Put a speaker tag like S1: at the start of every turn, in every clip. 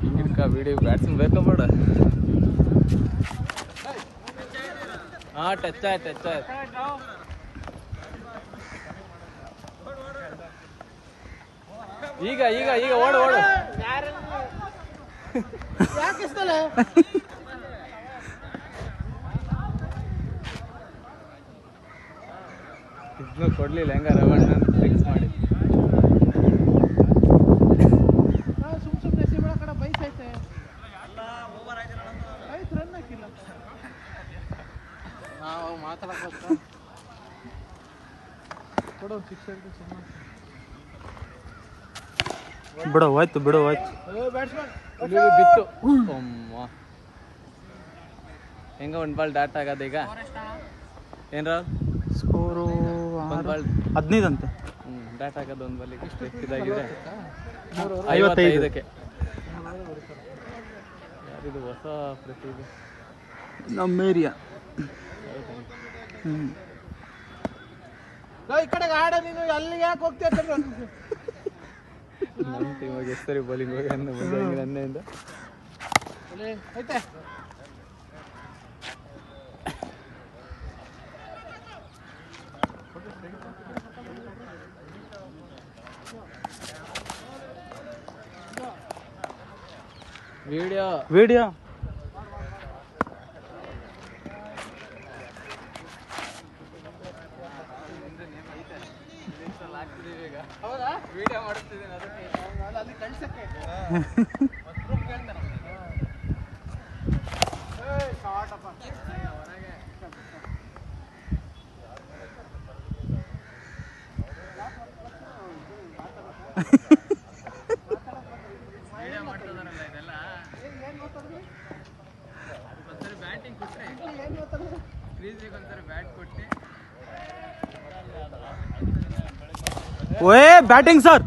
S1: ಹಿಂಗಿರ್ಕ video batsman ಬೇಕ ಬೇಡ. ಹಾಂ ಟಚ್ ಆಯ್ತು ಈಗ ಈಗ ಈಗ ಓಡು ಇದನ್ನು ಕೊಡ್ಲಿಲ್ಲ ಹೆಂಗ ರವಣ್ಣ ಫಿಕ್ಸ್ ಮಾಡಿ ನಾವು ಮಾತಾಡಕ್ಕೆ ಕೊಡೋ ಫಿಕ್ಸ್
S2: ಬಿಡು ಹೋಯ್ತು
S1: ಬಿತ್ತು. ಹೆಂಗ ಒಂದು ಬಾಲ್ ಡಾಟ್ ಆಗದ ಈಗ ಏನ್ರ
S2: ಸ್ಕೋರು 15 ಅಂತೆ.
S1: ಡಾಟ್ ಆಗೋದು ಒಂದು ಬಾಲಿಗೆ ಇಷ್ಟು ಇದಾಗಿದೆ
S2: 55ಕ್ಕೆ.
S1: ಯಾರಿದು ಹೊಸ ಪ್ರತಿ ಇದು
S2: ನಮ್ಮ ಏರಿಯಾ.
S3: ಈ ಕಡೆಗೆ ಆಡ ನೀನು ಅಲ್ಲಿಗೆ ಯಾಕೆ ಹೋಗ್ತೀಯ?
S1: ನಮ್ಮ ಟೀಮಾಗ ಎಷ್ಟು ಸರಿ ಬೌಲಿಂಗ್ ಹೋಗಿ ನನ್ನೆಯಿಂದ
S3: ಐತೆ.
S1: ವಿಡಿಯೋ
S3: ಹೌದಾ?
S1: ವಿಡಿಯೋ ಮಾಡುತ್ತಿದ್ದೀನಿ ಅದಕ್ಕೆ
S3: ಅಲ್ಲಿ ಕಳ್ಸಕ್ಕೆ
S1: ಒಂದ್ಸರಿ ಬ್ಯಾಟಿಂಗ್ ಕೊಟ್ಟರೆ ಕ್ರೀಸಿಗೆ ಒಂದ್ಸರಿ ಬ್ಯಾಟ್ ಕೊಟ್ಟು
S2: ಓಯ್ ಬ್ಯಾಟಿಂಗ್ ಸರ್.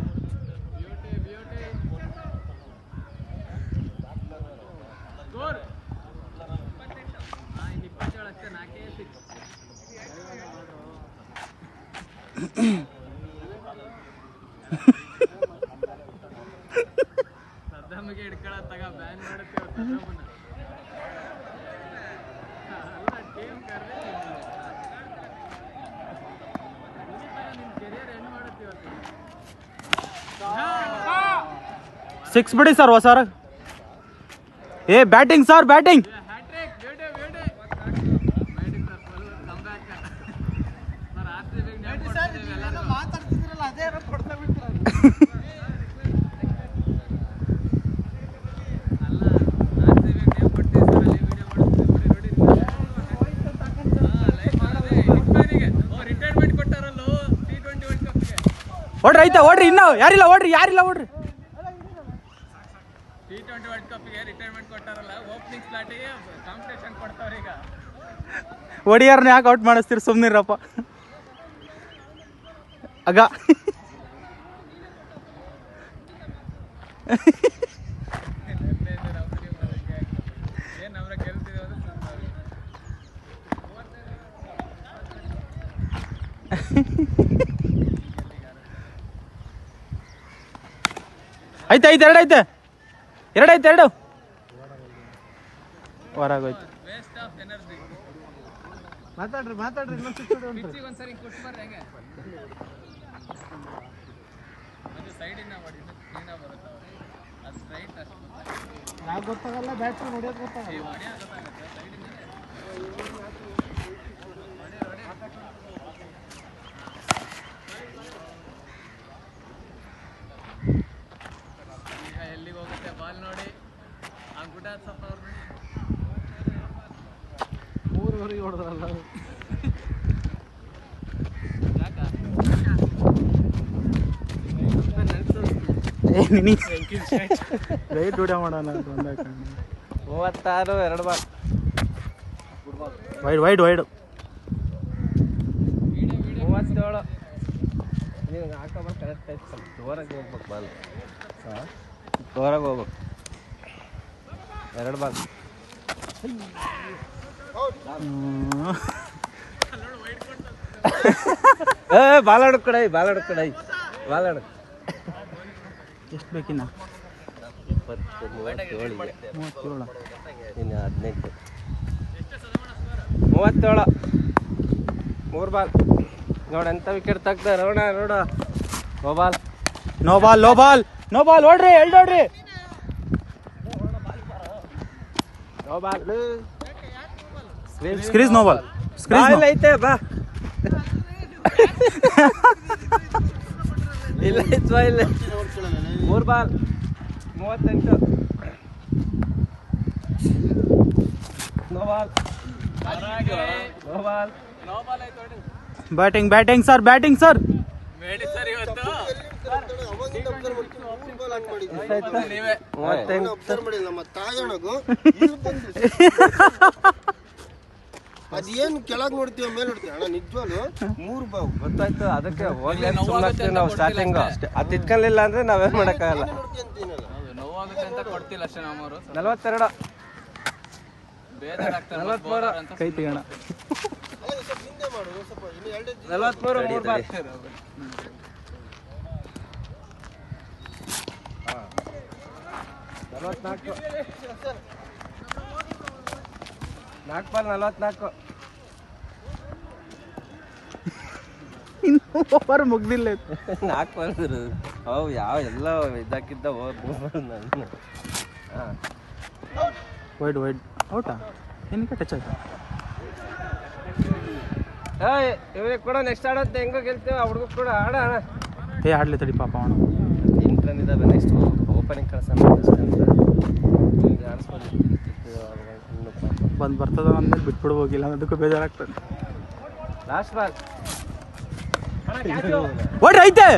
S2: ಸದ್ದಮ್ಮಿಗೆ ಹಿಡ್ಕೊಳತ್ತಾಗ ಬ್ಯಾನ್ ಮಾಡುತ್ತೇವೆ ಸದ್ದಮ್ಮನ. ಟೀಮ್ ಕರ್ರಿ ನಿಮ್ ಕೆರಿಯರ್ ಎಂಡ್ ಮಾಡುತ್ತೀವತ್ತು. 6 ಬಿಡಿ ಸರ್ ಹೊಸಾರ. Batting sir batting.
S3: ಮಾತಾಡ್ತಿದ್ರಲ್ಲ ಅದೇ ಕೊಡ್ತಾ ಬಿಡ್ತೀರ.
S2: ಓಡ್ರಿ ಐತೆ ಓಡ್ರಿ, ಇನ್ನು ಯಾರಿಲ್ಲ ಓಡ್ರಿ T20
S1: ವರ್ಲ್ಡ್ ಕಪ್ಗೆ ರಿಟೈರ್ಮೆಂಟ್ ಕೊಟ್ಟಾರಲ್ಲ, ಓಪನಿಂಗ್ ಸ್ಲಾಟಿಗೆ ಕಾಂಪಿಟೇಷನ್ ಕೊಡ್ತಾವ್ರೆ ಈಗ.
S2: ಒಡಿಯಾರ್ನ ಯಾಕೆ ಔಟ್ ಮಾಡಿಸ್ತೀರಿ? ಸುಮ್ಮನಿರಪ್ಪ ಆಗ. ಐತೆ ಎರಡು ಹೊರಗೋಯ್ತು.
S1: Waste of energy.
S3: ಮಾತಾಡ್ರಿ
S1: ಪಿಚ್ಚಿಗೆ ಒಂದ್ಸರಿ ಕೊಟ್ಟು ಬರ್ರಿ ಹೆಂಗೆ ಅದು ಸೈಡಿಂದ ಮಾಡಿ ಕ್ಲೀನಾಗಿ ಬರುತ್ತೆ. ಅದು ಸ್ಟ್ರೈಟ್ ಅಷ್ಟು
S3: ಯಾಕೆ ಗೊತ್ತಾಗಲ್ಲ, ಬ್ಯಾಟ್ಸ್ಮನ್ ಹೊಡಿಯೋದು ಗೊತ್ತಾಗಲ್ಲ.
S1: ಈಗ ಎಲ್ಲಿಗೆ ಹೋಗುತ್ತೆ ಬಾಲ್ ನೋಡಿ. ಆ ಗುಡ್ಡ ಸ್ವಲ್ಪ ಅವ್ರು ನೋಡಿ
S3: 3 ಹೊಡೆದ್ರಲ್ಲ.
S2: ರೈಟ್ ವಿಡಿಯೋ ಮಾಡೋಣ.
S1: 36 2 ಬಾಲ್
S2: ವೈಡ್
S1: 37. ನೀನು ಹಾಕೋಬಾರ ಕರೆಕ್ಟ್ ಆಯ್ತು. ಸ್ವಲ್ಪ ಜೋರಾಗಿ ಹೋಗ್ಬೇಕು ಬಾಲ್. ಜೋರಾಗಿ ಹೋಗ್ಬೇಕು. 2 ಬಾಲ್ ಬಾಲ್ ಆಡೋ ಕಡೆ ಬಾಲ್ ಆಡೋ.
S2: ಎಷ್ಟು ಬೇಕಿನ್ನ
S1: 37
S2: 37.
S1: ಇನ್ನು 18 37 3 ಬಾಲ್ ನೋಡ ಎಂತ ವಿಕೆಟ್ ತೆಗ್ದ ನೋಡ ನೋ ಬಾಲ್
S2: ನೋ ಬಾಲ್ ಓಡ್ರಿ ಎಲ್ಡೋಡ್ರಿ.
S1: No ball
S2: crease no ball.
S1: Ball ಐತೆ ಬಾ ಇಲ್ಲ ಇತ್ವಾ ಇಲ್ಲ 3 ball 38 no ball
S2: batting sir
S4: ಅದೇನು ಕೆಳಗ್ ನೋಡ್ತೀವಿ ಮೇಲೆ ನೋಡ್ತೀವಿ ಅಣ್ಣ ನಿಜವಾಗ್ಲು 3 ಬಾವು
S1: ಗೊತ್ತಾಯ್ತು. ಅದಕ್ಕೆ ಹೋಗ್ಲಿ ಸುಮ್ಮನೆ ನಾವು ಸ್ಟಾರ್ಟಿಂಗ್ ಅದು ತಿದ್ಕೊಳ್ಳಿಲ್ಲ ಅಂದ್ರೆ ನಾವೇನ್ ಮಾಡಕ್ಕಾಗಲ್ಲ. 42 43
S2: ಕೈ ತೆಗೋಣ.
S1: 43 3 ಬಾಲ್ 44 4 ಬಾಲ್ 44
S2: ಇನ್ನೂ ಓವರ್ ಮುಗ್ದಿಲ್ಲ.
S1: 4 ಬಾಲ್ ಅವು ಯಾವ ಎಲ್ಲ ಇದಾಕಿದ್ದ
S2: ವೈಡ್ ಔಟಾ ಏನಕ್ಕೆ ಟಚ್ ಆಯ್ತಾ?
S1: ಇವ್ರಿಗೆ ಕೂಡ ನೆಕ್ಸ್ಟ್ ಆಡೋದು ಹೆಂಗೋ ಗೆಲ್ತೇವೆ. ಹುಡುಗ ಕೂಡ ಆಡೋಣ.
S2: ಆಡ್ಲಿ ತಡಿ ಪಾಪ ಅವನು.
S1: 8 ರನ್ ಇದಾವೆ. ನೆಕ್ಸ್ಟ್ ಓಪನಿಂಗ್ ಕಳ್ಸೋಣ
S2: ಬರ್ತದ ಅಂದ್ಮೇಲೆ ಬಿಟ್ಬಿಡು, ಹೋಗಿಲ್ಲ ಅದಕ್ಕೂ ಬೇಜಾರಾಗ್ತದೆ.
S1: ಲಾಸ್ಟ್ ಬಾಲ್
S2: ಓಡ್ರಿ ಐತೆ